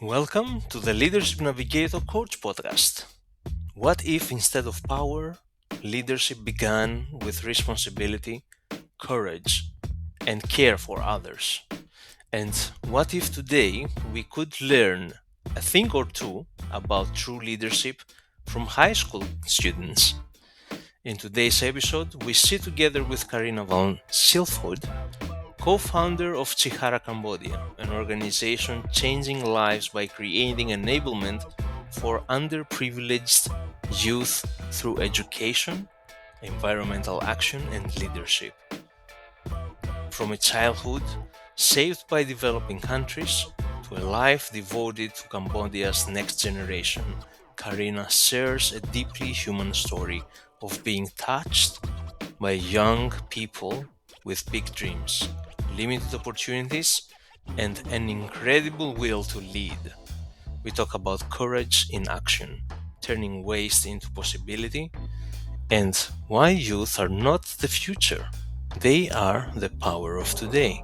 Welcome to the Leadership Navigator Coach podcast. What if instead of power, leadership began with responsibility, courage, and care for others? And what if today we could learn a thing or two about true leadership from high school students? In today's episode, we sit together with Carina van Silfhout, co-founder of Chikara Cambodia, an organization changing lives by creating enablement for underprivileged youth through education, environmental action, and leadership. From a childhood saved by developing countries to a life devoted to Cambodia's next generation, Karina shares a deeply human story of being touched by young people with big dreams, limited opportunities, and an incredible will to lead. We talk about courage in action, turning waste into possibility, and why youth are not the future. They are the power of today.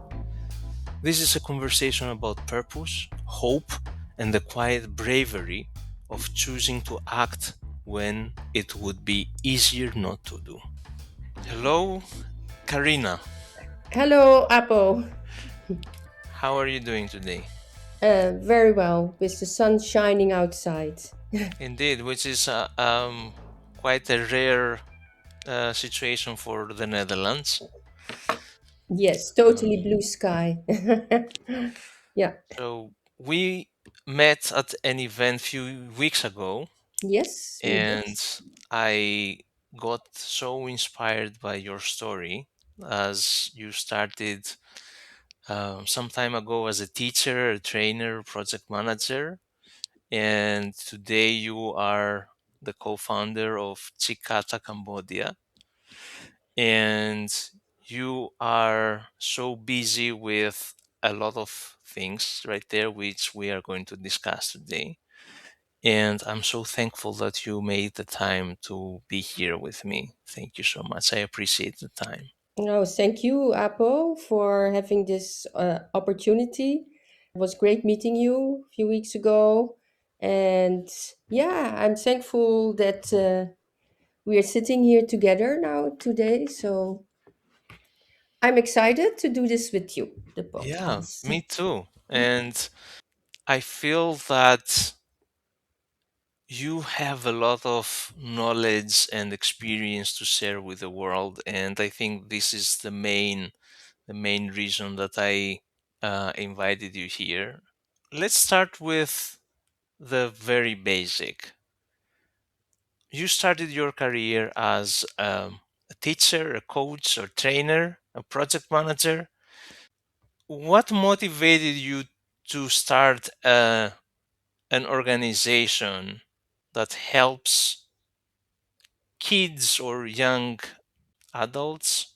This is a conversation about purpose, hope, and the quiet bravery of choosing to act when it would be easier not to do. Hello, Karina. Hello, Apple. How are you doing today? Very well, with the sun shining outside. Indeed, which is quite a rare situation for the Netherlands. Yes, Um, totally blue sky. Yeah. so we met at an event few weeks ago, Yes, we did. and I got so inspired by your story as you started some time ago as a teacher, a trainer, project manager, and today you are the co-founder of Chikata Cambodia, and you are so busy with a lot of things right there which we are going to discuss today, and I'm so thankful that you made the time to be here with me. Thank you so much. I appreciate the time. No, thank you, Apple, for having this opportunity. It was great meeting you a few weeks ago. And yeah, I'm thankful that we are sitting here together now today. So I'm excited to do this with you, the Yeah, podcast. me too. And I feel that you have a lot of knowledge and experience to share with the world, and I think this is the main reason that I invited you here. Let's start with the very basic. You started your career as a teacher, a coach, or trainer, a project manager. What motivated you to start an organization that helps kids or young adults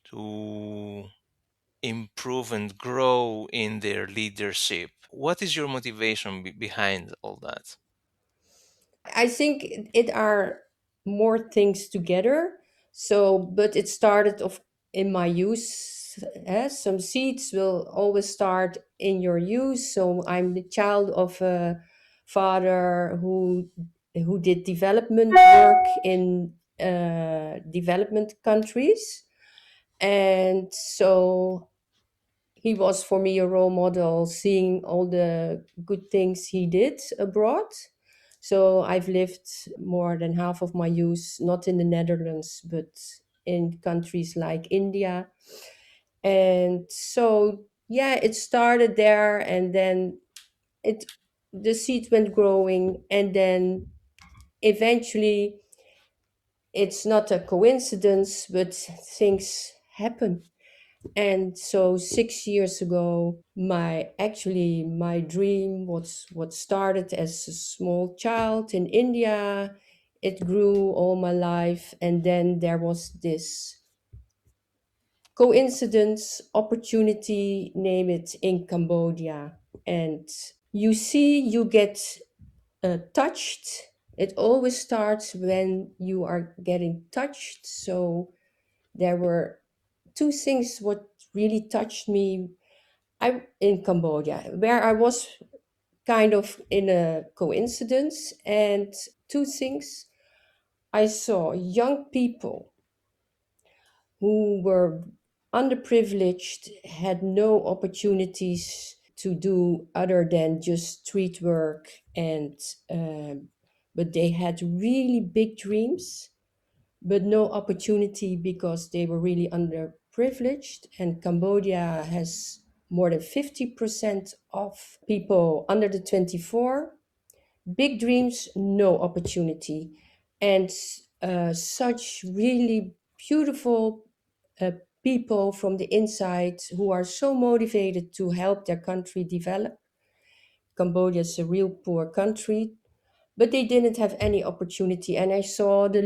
to improve and grow in their leadership? What is your motivation behind all that? I think it are more things together. So, but it started off in my youth. Some seeds will always start in your youth. So I'm the child of a father who did development work in development countries, and so he was for me a role model, seeing all the good things he did abroad. So I've lived more than half of my youth not in the Netherlands but in countries like India. And so yeah, it started there, and then it the seed went growing, and then eventually it's not a coincidence, but things happen. And so 6 years ago, my dream was what started as a small child in India. It grew all my life, and then there was this coincidence, opportunity, name it, in Cambodia. And you get touched. It always starts when you are getting touched. So there were two things what really touched me. I in Cambodia, where I was kind of in a coincidence, and two things. I saw young people who were underprivileged, had no opportunities to do other than just street work, and um, but they had really big dreams, but no opportunity because they were really underprivileged. And Cambodia has more than 50% of people under the 24. Big dreams, no opportunity. And such really beautiful uh, people from the inside who are so motivated to help their country develop. Cambodia is a real poor country, but they didn't have any opportunity. And I saw the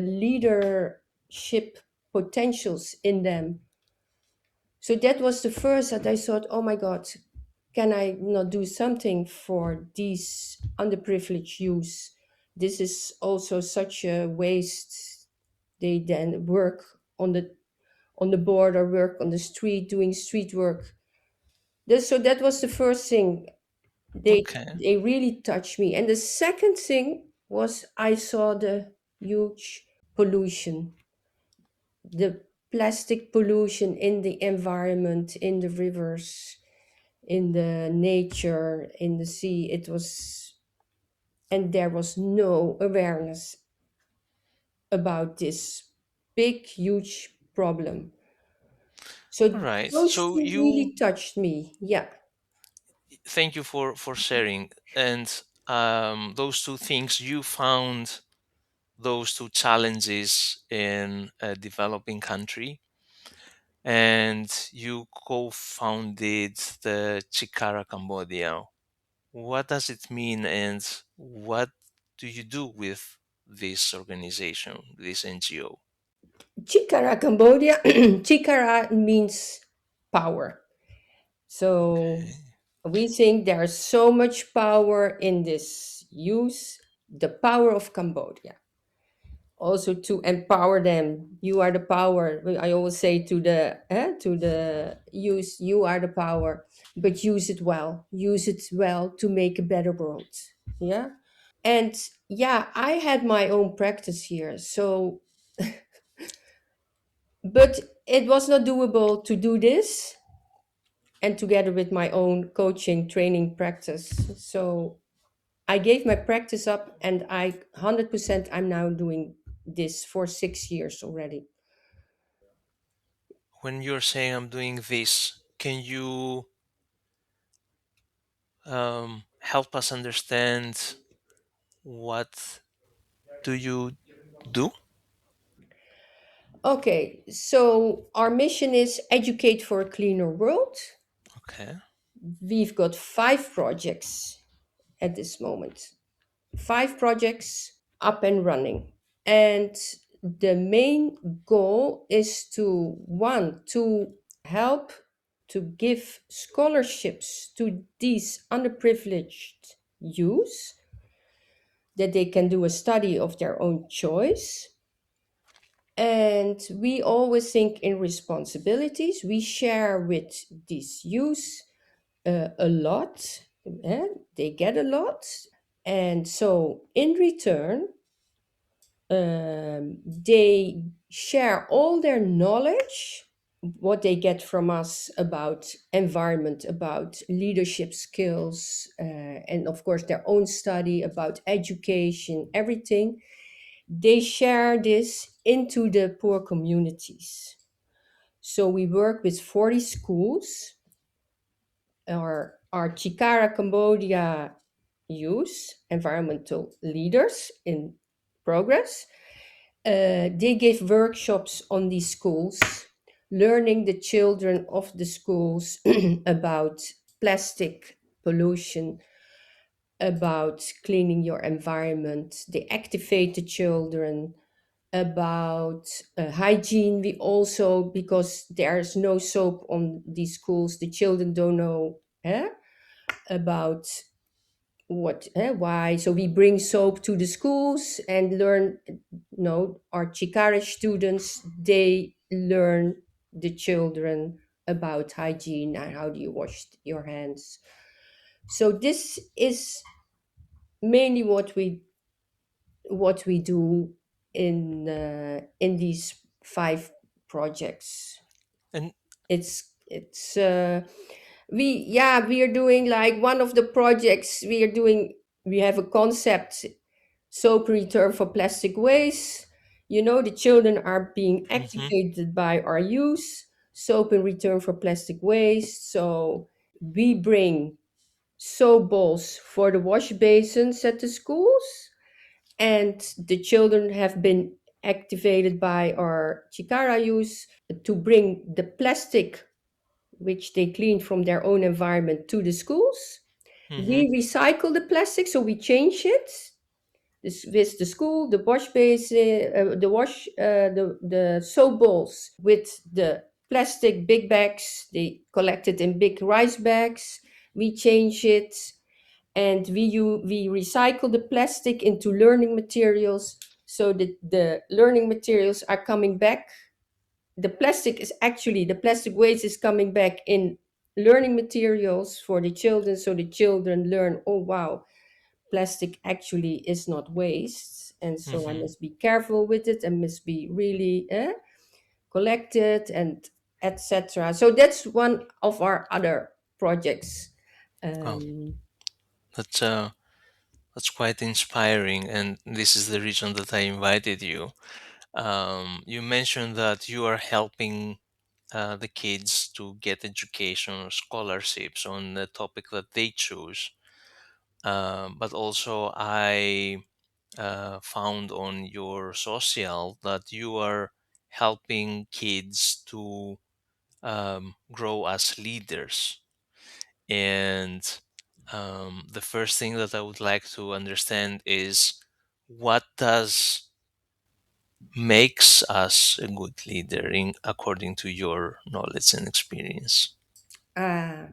leadership potentials in them. So that was the first that I thought, oh my God, can I not do something for these underprivileged youth? This is also such a waste. They then work on the border, work on the street, doing street work. So that was the first thing. They Okay. they really touched me. And the second thing was I saw the huge pollution, the plastic pollution in the environment, in the rivers, in the nature, in the sea. It was, and there was no awareness about this big, huge problem. All So right. those So two really you touched me. Yeah. thank you for sharing. And those two things you found those two challenges in a developing country, and you co-founded the Chikara Cambodia. What does it mean, and what do you do with this organization, this NGO? Chikara Cambodia, Chikara means power. So Okay. we think there's so much power in this youth, the power of Cambodia. Also to empower them. You are the power. I always say to the youth, you are the power, but use it well. Use it well to make a better world. Yeah. And yeah, I had my own practice here. So, but it was not doable to do this and together with my own coaching training practice. So I gave my practice up, and I 100% I'm now doing this for 6 years already. When you're saying I'm doing this, can you help us understand what do you do? Okay, so our mission is educate for a cleaner world. Okay. We've got 5 projects at this moment. 5 projects up and running. And the main goal is to one, to help to give scholarships to these underprivileged youth that they can do a study of their own choice. And we always think in responsibilities. We share with these youth a lot. They get a lot. And so, in return, they share all their knowledge, what they get from us about environment, about leadership skills, and of course, their own study about education, everything. They share this into the poor communities. So we work with 40 schools, our Chikara Cambodia youth, environmental leaders in progress. They give workshops on these schools, learning the children of the schools about plastic pollution, about cleaning your environment. They activate the children about hygiene. We also, because there's no soap on these schools, the children don't know about why. So we bring soap to the schools and learn. No, our Chikara students, they learn the children about hygiene and how do you wash your hands. So this is mainly what we do in these 5 projects. And It's we are doing like one of the projects we are doing. We have a concept, soap return for plastic waste. The children are being mhm, activated by our use soap in return for plastic waste. So we bring soap balls for the wash basins at the schools, and the children have been activated by our Chikara use to bring the plastic which they clean from their own environment to the schools. mhm, We recycle the plastic, so we change it. This with the school, the wash basin, the soap bowls with the plastic big bags. They collect it in big rice bags. We change it, and we recycle the plastic into learning materials, so that the learning materials are coming back. The plastic waste is coming back in learning materials for the children, so the children learn, oh wow, plastic actually is not waste, and so I mhm. must be careful with it and must be really collected and etc. So that's one of our other projects. Oh, um, that's uh, that's quite inspiring, and this is the reason that I invited you. You mentioned that you are helping the kids to get education or scholarships on the topic that they choose. But also, I found on your social that you are helping kids to grow as leaders. And the first thing that I would like to understand is what does makes us a good leader in according to your knowledge and experience. ah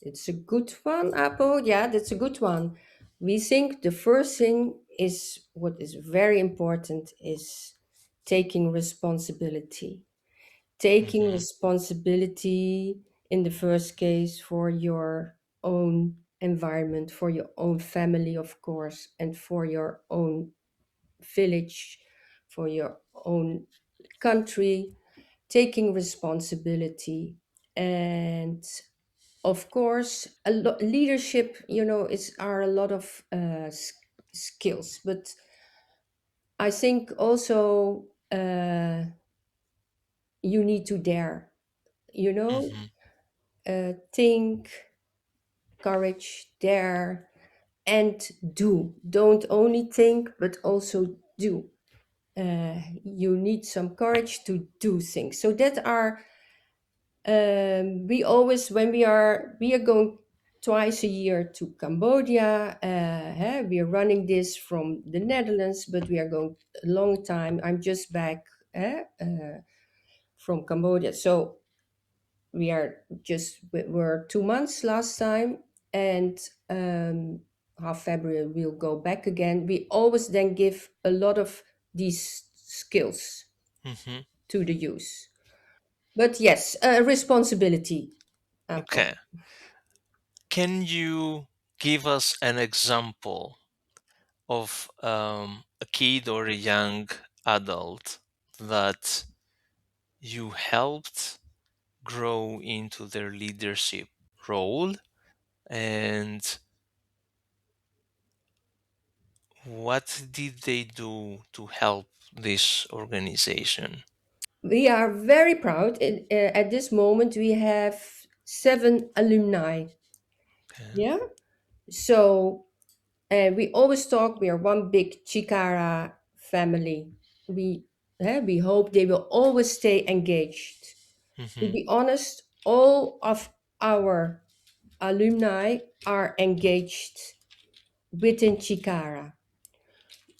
it's a good one, Apple. Yeah, that's a good one. We think the first thing is what is very important is taking responsibility. Taking Hmm. responsibility in the first case for your own environment, for your own family, of course, and for your own village, for your own country. Taking responsibility, and of course, leadership. Is are a lot of skills, but I think also you need to dare. You know, Hmm. think, courage, dare, and do. Don't only think, but also do. You need some courage to do things. So that are we always when we are going twice a year to Cambodia. We are running this from the Netherlands, but we are going a long time. I'm just back from Cambodia, so we were 2 months last time, and half February we'll go back again. We always then give a lot of these skills Hmm. to the youth. But yes, responsibility, Okay. Apple. Can you give us an example of a kid or a young adult that you helped grow into their leadership role? And what did they do to help this organization? We are very proud. At this moment, we have 7 alumni. Okay. Yeah. So we always talk. We are one big Chikara family. We hope they will always stay engaged. To Hmm. be honest, all of our alumni are engaged within Chikara.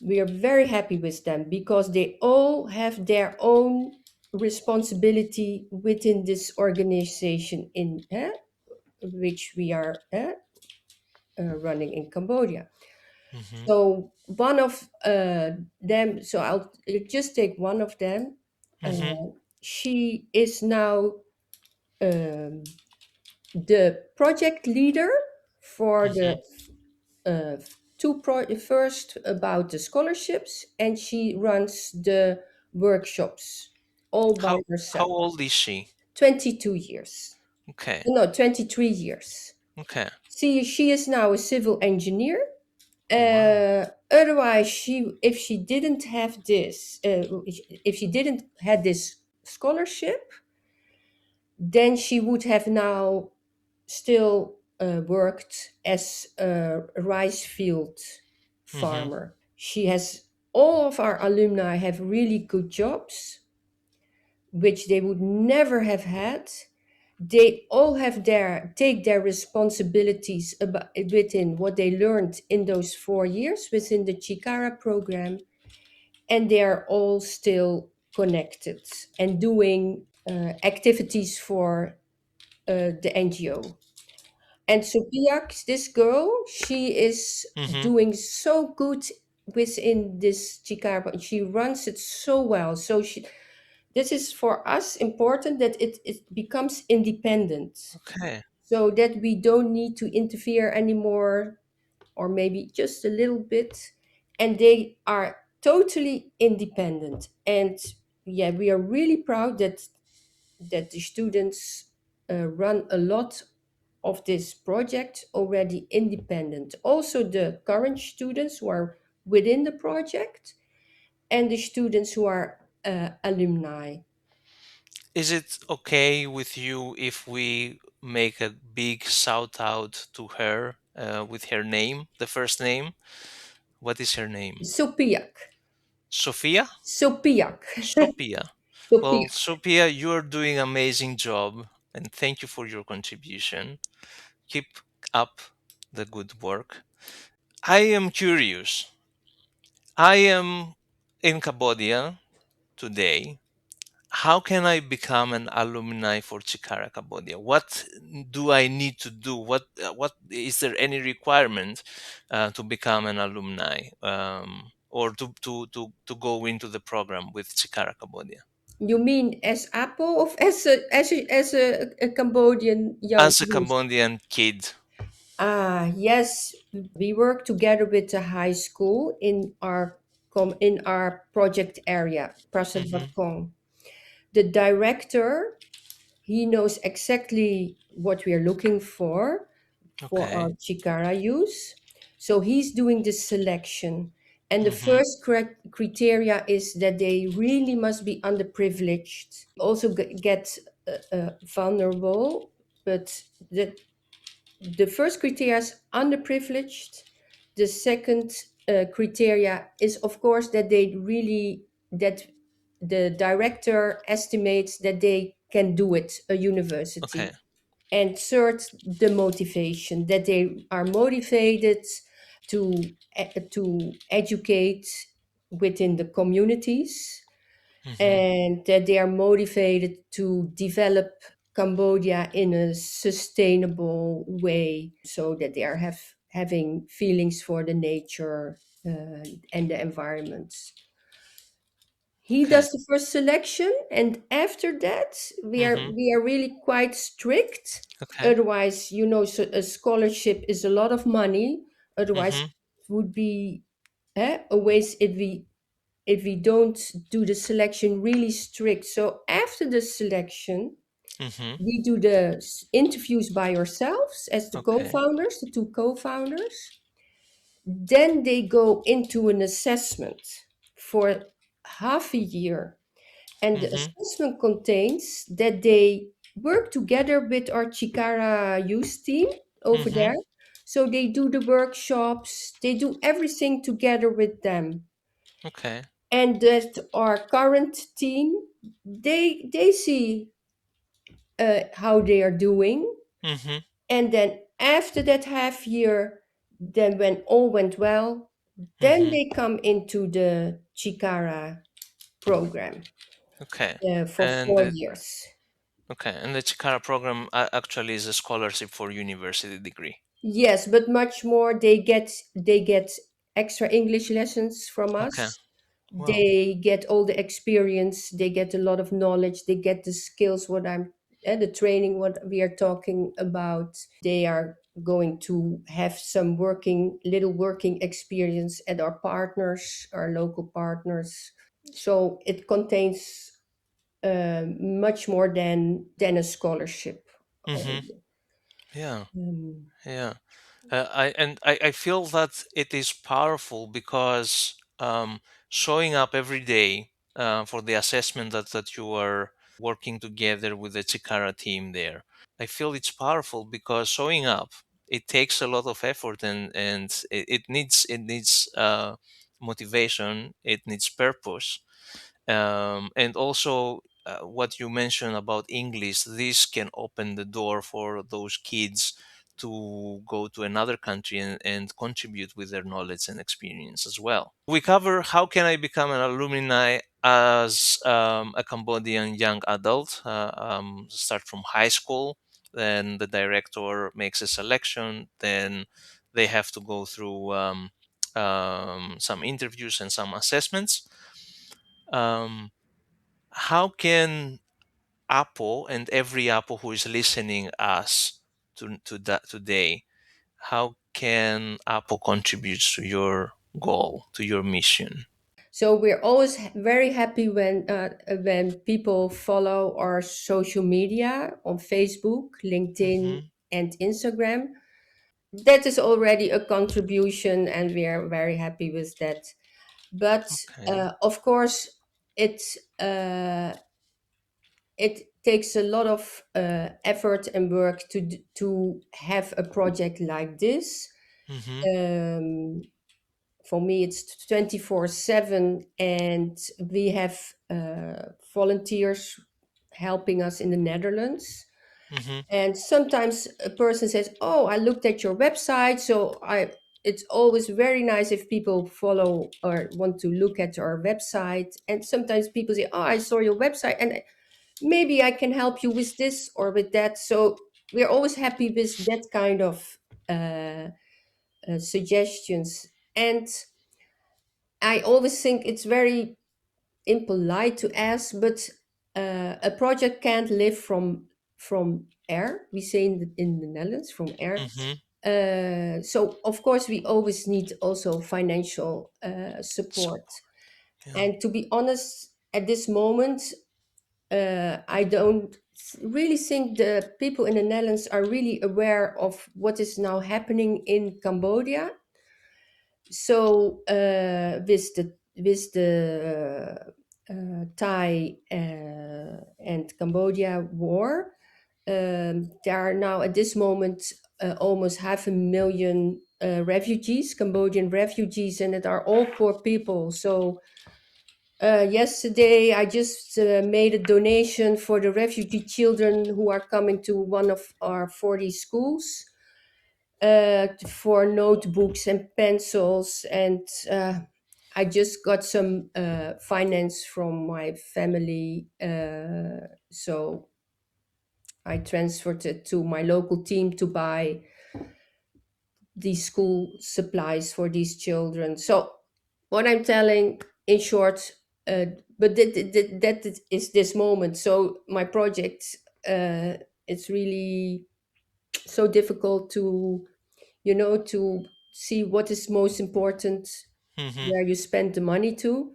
We are very happy with them because they all have their own responsibility within this organization in which we are running in Cambodia. Hmm. So one of them, so I'll just take one of them. Hmm. She is now um, the project leader for Mm-hmm. the first about the scholarships, and she runs the workshops all by How herself. old is she? 22 years. Okay. No, 23 years. Okay. See, she is now a civil engineer. Wow. Otherwise, if she didn't have this, if she didn't had this scholarship, then she would have now still worked as a rice field Mm-hmm. farmer. She has all of our alumni have really good jobs, which they would never have had. They all have their take their responsibilities about within what they learned in those 4 years within the Chikara program, and they are all still connected and doing activities for the NGO. And Sophia, this girl, she is Mm-hmm. doing so good within this Chikara. She runs it so well. So this is for us important that it becomes independent, Okay. so that we don't need to interfere anymore, or maybe just a little bit. And they are totally independent. And yeah, we are really proud that the students run a lot of this project already independent. Also, the current students who are within the project and the students who are alumni. Is it okay with you if we make a big shout out to her with her name, the first name? What is her name? Sopiak. Sophia? Sopiak. Sophia. Well, Sopiak. Sophia, you're doing an amazing job and thank you for your contribution. Keep up the good work. I am curious. I am in Cambodia today. How can I become an alumni for Chikara Cambodia? What do I need to do? What is there any requirement to become an alumni or to go into the program with Chikara Cambodia You mean as Apple of as a Cambodian young as a youth? Cambodian kid? Ah, yes. We work together with the high school in our project area, Prasad Hmm. Batkong. The director, he knows exactly what we are looking for our Okay. Chikara use. So he's doing the selection. And the Hmm. first criteria is that they really must be underprivileged. Also get vulnerable, but the first criteria is underprivileged. The second criteria is, of course, that the director estimates that they can do it, a Okay. university. And third, the motivation, that they are motivated to educate within the communities, Hmm. and that they are motivated to develop Cambodia in a sustainable way, so that they are having feelings for the nature and the environment. He Okay. does the first selection, and after that, Hmm. we are really quite strict. Okay. Otherwise, so a scholarship is a lot of money. Otherwise, Hmm. it would be a waste if we don't do the selection really strict. So after the selection, Hmm. we do the interviews by ourselves as the Okay. co-founders, the two co-founders. Then they go into an assessment for half a year. And the Hmm. assessment contains that they work together with our Chikara youth team over Hmm. there. So they do the workshops, they do everything together with them. Okay. And that our current team, they see how they are doing. Hmm. And then after that half year, then when all went well, then Hmm. they come into the Chikara program Okay. for And 4 years. okay, and the Chikara program actually is a scholarship for university degree. Yes, but much more. They get extra English lessons from Okay. us. Wow. They get all the experience. They get a lot of knowledge. They get the skills. What I'm. the training what we are talking about, they are going to have some working experience at our partners, our local partners. So it contains much more than a scholarship. Mm-hmm. Oh, Yeah. um, Yeah. I feel that it is powerful because showing up every day for the assessment that you are working together with the Chikara team there. I feel it's powerful because showing up, it takes a lot of effort, and it needs motivation, it needs purpose, and also what you mentioned about English, this can open the door for those kids to go to another country and contribute with their knowledge and experience as well. We cover how can I become an alumni as a Cambodian young adult, start from high school, then the director makes a selection, then they have to go through some interviews and some assessments. um, how can Apple and every Apple who is listening us to that today, how can Apple contribute to your goal, to your mission? so we're always very happy when people follow our social media on Facebook, LinkedIn, Mm-hmm. and Instagram. That is already a contribution, and we are very happy with that. But Okay. of course, it uh, it takes a lot of effort and work to have a project like this. Mm-hmm. Um, for me, it's 24/7, and we have volunteers helping us in the Netherlands. Mm-hmm. And sometimes a person says, "Oh, I looked at your website." So I it's always very nice if people follow or want to look at our website. And sometimes people say, "Oh, I saw your website, and maybe I can help you with this or with that." So we're always happy with that kind of suggestions. And I always think it's very impolite to ask, but a project can't live from air. We say in the Netherlands, from air. Mm-hmm. So of course we always need also financial So, support. yeah. And to be honest, at this moment, I don't really think the people in the Netherlands are really aware of what is now happening in Cambodia. So with the Thai and Cambodia war, there are now at this moment almost 500,000 refugees, Cambodian refugees, and it are all poor people. So yesterday, I just made a donation for the refugee children who are coming to one of our 40 schools for notebooks and pencils. And I just got some finance from my family. So I transferred it to my local team to buy these school supplies for these children. So what I'm telling in short, uh, but that is this moment. So my project, uh, it's really so difficult to to see what is most important, Mm-hmm. where you spend the money to.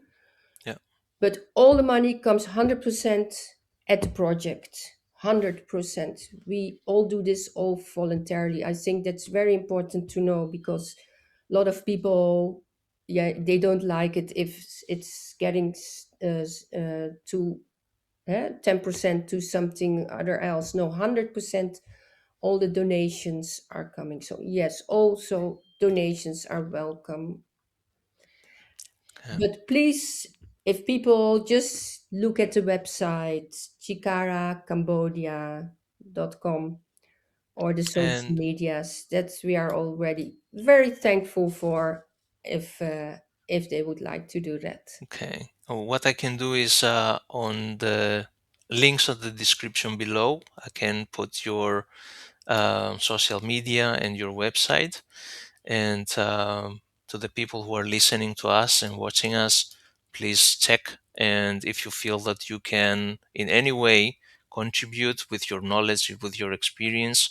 Yeah. But all the money comes 100% at the project. 100%. We all do this all voluntarily. I think that's very important to know, because a lot of people, yeah, they don't like it if it's getting to 10% to something other else. No, 100%, all the donations are coming. So yes, also donations are welcome. Yeah. But please, if people just look at the website chikaracambodia.com or the social And medias, that we are already very thankful for, if they would like to do that. okay. Oh, what I can do is on the links of the description below, I can put your social media and your website. And to the people who are listening to us and watching us, please check. And if you feel that you can in any way contribute with your knowledge, with your experience,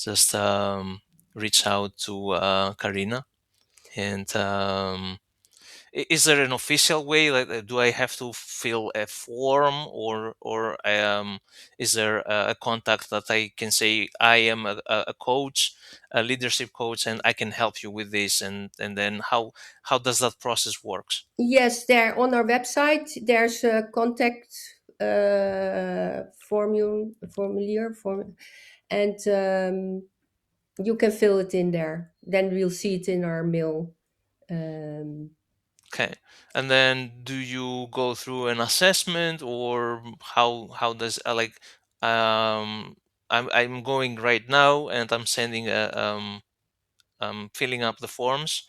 just reach out to Karina. And is there an official way? Like, do I have to fill a form, or is there a contact that I can say I am a coach, a leadership coach, and I can help you with this? And then how does that process works? Yes, there on our website there's a contact formulaire form, and you can fill it in there. Then we'll see it in our mail. Um, Okay. And then do you go through an assessment, or how does I'm going right now and I'm sending filling up the forms,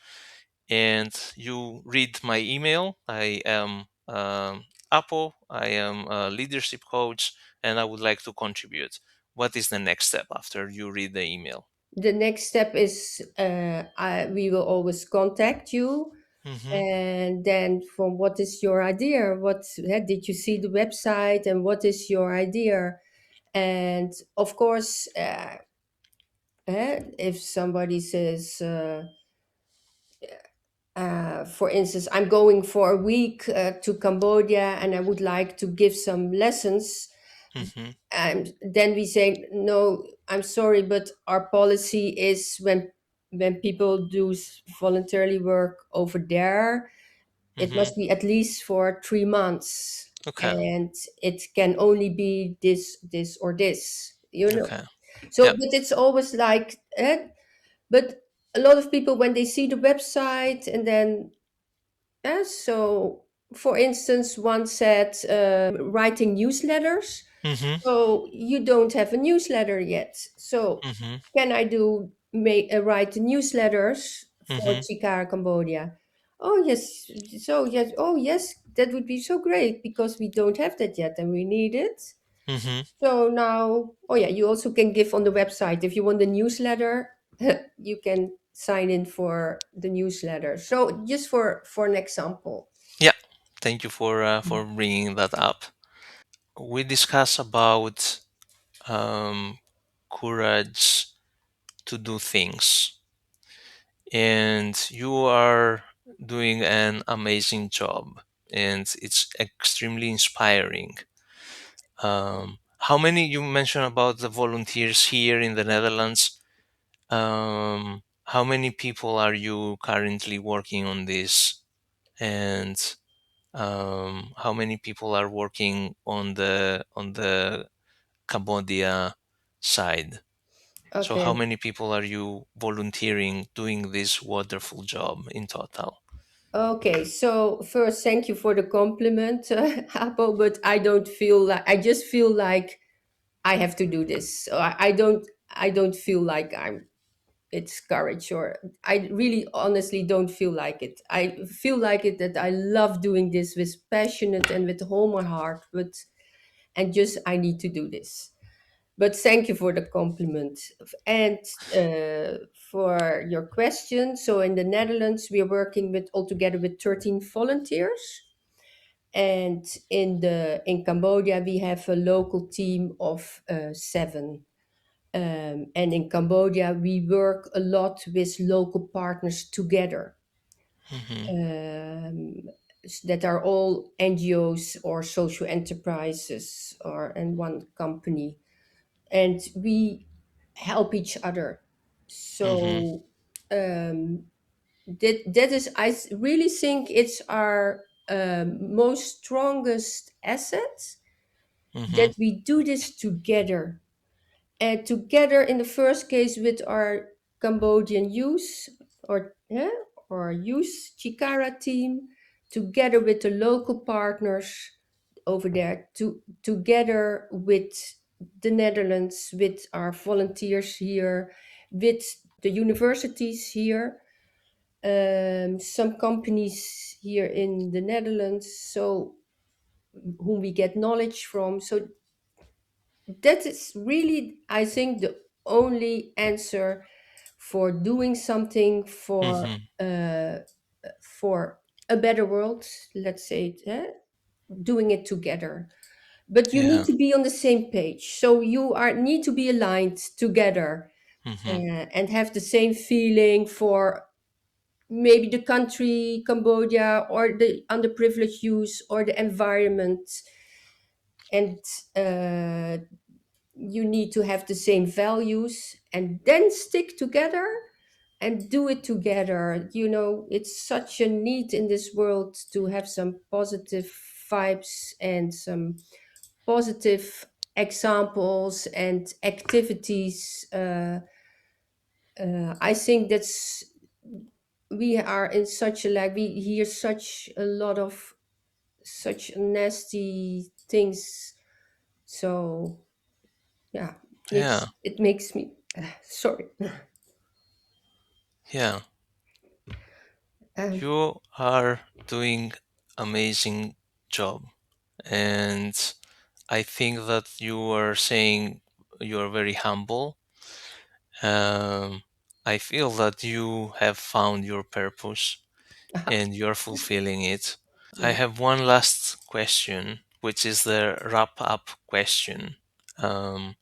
and you read my email. I am Apo, I am a leadership coach, and I would like to contribute. What is the next step after you read the email? the next step is we will always contact you, Mm-hmm. and then from what is your idea? What did you see the website, and what is your idea? And of course, if somebody says, for instance, I'm going for a week to Cambodia and I would like to give some lessons, Mm-hmm. and then we say, no, I'm sorry, but our policy is when people do voluntarily work over there, it Mm-hmm. must be at least for 3 months, Okay. and it can only be this or this, you know. Okay. So Yeah. but it's always like, but a lot of people, when they see the website, and then so for instance, one said, writing newsletters. Mm-hmm. So you don't have a newsletter yet, so Mm-hmm. can I do make write the newsletters for Mm-hmm. Chikara Cambodia? Oh yes, so yes, oh yes, that would be so great, because we don't have that yet and we need it. Mm-hmm. So now, oh yeah, you also can give on the website if you want the newsletter. You can sign in for the newsletter. So just for an example. Yeah. Thank you for bringing that up. We discuss about um, courage to do things, and you are doing an amazing job, and it's extremely inspiring. How many you mentioned about the volunteers here in the Netherlands? How many people are you currently working on this, and how many people are working on the Cambodia side? So how Okay. many people are you volunteering doing this wonderful job in total? Okay. So first, thank you for the compliment, Apo. But I don't feel like, I just feel like I have to do this. So I don't feel like I'm it's courage, or I really honestly don't feel like it. I feel like it that I love doing this with passionate and with all my heart, but and just I need to do this. But thank you for the compliment. And for your question, so in the Netherlands we are working with altogether with 13 volunteers, and in Cambodia we have a local team of 7. And in Cambodia, we work a lot with local partners together, Hmm. um, that are all NGOs or social enterprises or and one company, and we help each other. Hmm. So that is, really think it's our most strongest asset, Hmm. that we do this together, and together in the first case with our Cambodian youth, or or youth Chikara team, together with the local partners over there, together with the Netherlands, with our volunteers here, with the universities here, some companies here in the Netherlands, so whom we get knowledge from. So that is really, I think, the only answer for doing something Hmm. for a better world. Let's say it, doing it together. but you need Yeah. to be on the same page. So you are need to be aligned together, Hmm. and have the same feeling for maybe the country Cambodia, or the underprivileged youth, or the environment. And uh, you need to have the same values, and then stick together and do it together. It's such a need in this world to have some positive vibes and some positive examples and activities. I think that's we are in such a, like, we hear such a lot of such nasty things. So yeah, Yeah. it makes me sorry. Yeah. um, You are doing amazing job, and I think that you are saying you are very humble. Um, I feel that you have found your purpose and you're fulfilling it. I yeah. have one last question, which is the wrap up question. Um,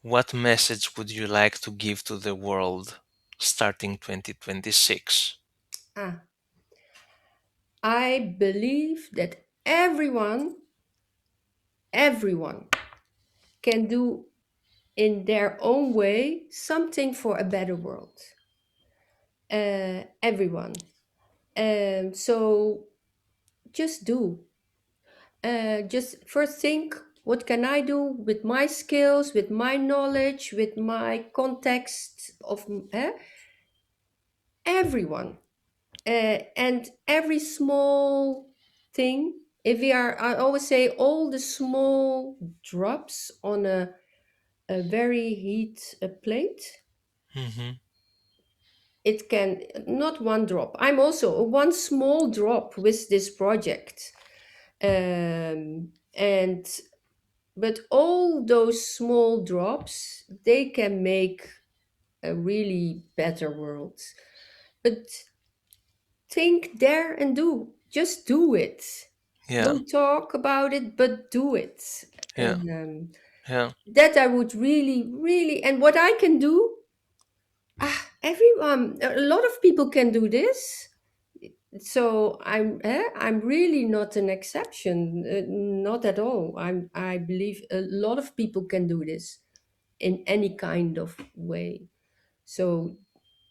what message would you like to give to the world starting 2026? ah, I believe that everyone can do in their own way something for a better world. Everyone. So just do. Just first think, what can I do with my skills, with my knowledge, with my context of everyone. And every small thing, if we are, I always say, all the small drops on a very heat plate, Hmm. it can, not one drop. I'm also a one small drop with this project. And but all those small drops, they can make a really better world. But think, dare, and do. Just do it. Yeah, Don't talk about it, but do it. yeah, And yeah, that I would really, really, and what I can do, everyone, a lot of people can do this. So I'm really not an exception, not at all. I believe a lot of people can do this in any kind of way. So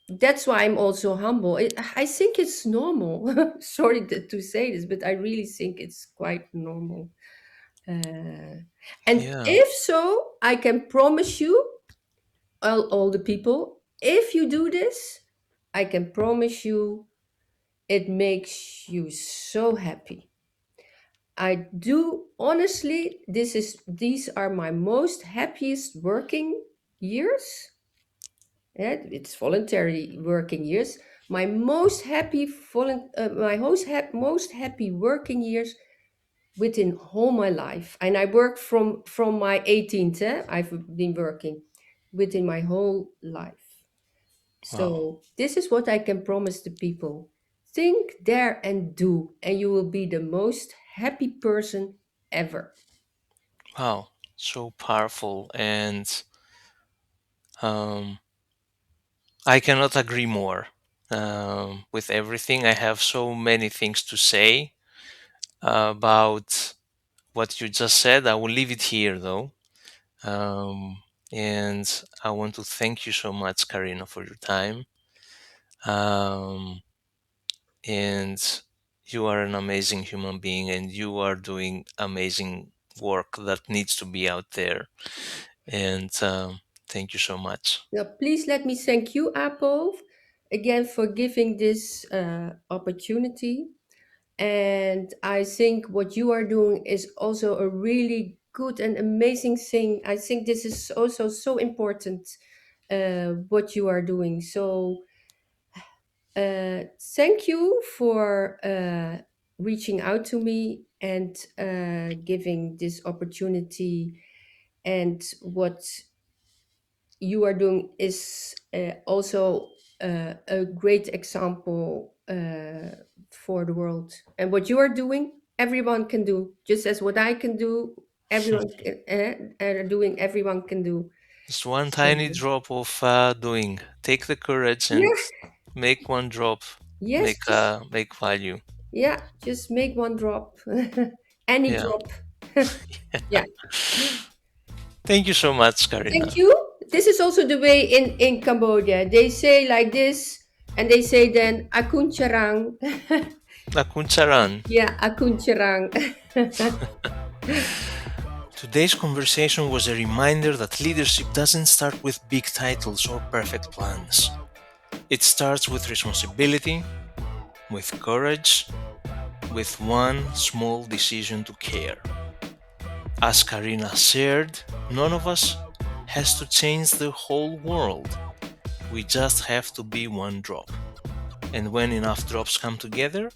that's why I'm also humble. I think it's normal. Sorry to say this, but I really think it's quite normal. And yeah. if so, I can promise you, all the people, if you do this, I can promise you it makes you so happy. I do honestly, these are my most happiest working years. Yeah, it's voluntary working years. My most happy most happy working years within all my life, and I work from my 18th. I've been working within my whole life. Wow, So this is what I can promise the people: think, dare, and do, and you will be the most happy person ever. wow. So powerful, and um, I cannot agree more with everything. I have so many things to say about what you just said. I will leave it here though. And I want to thank you so much, Karina, for your time. Um, and you are an amazing human being, and you are doing amazing work that needs to be out there. And thank you so much. Now, please let me thank you, Apple, again for giving this opportunity. And I think what you are doing is also a really good and amazing thing. I think this is also so important, what you are doing. So, thank you for reaching out to me and giving this opportunity. And what you are doing is also a great example for the world. And what you are doing, everyone can do, just as what I can do, everyone are doing, everyone can do. Just one So, tiny drop of doing. Take the courage and yeah, make one drop. yes, just Make value. yeah, just make one drop, any Yeah. drop. Yeah. Thank you so much, Karina. Thank you. This is also the way in Cambodia. They say like this, and they say then akun charang. Nakuncharan. Yeah, akun charang. Today's conversation was a reminder that leadership doesn't start with big titles or perfect plans. It starts with responsibility, with courage, with one small decision to care. As Karina shared, none of us has to change the whole world. We just have to be one drop. And when enough drops come together,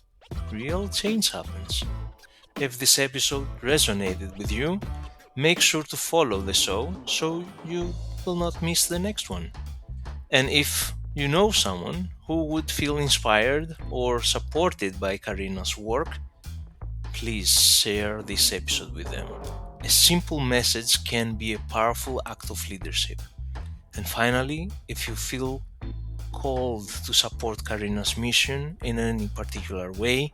real change happens. If this episode resonated with you, make sure to follow the show so you will not miss the next one. And if you know someone who would feel inspired or supported by Karina's work, please share this episode with them. A simple message can be a powerful act of leadership. And finally, if you feel called to support Karina's mission in any particular way,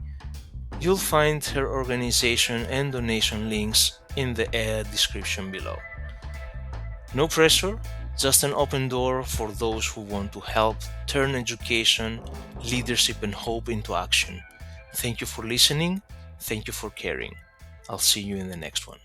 you'll find her organization and donation links in the description below. No pressure, just an open door for those who want to help turn education, leadership, and hope into action. Thank you for listening. Thank you for caring. I'll see you in the next one.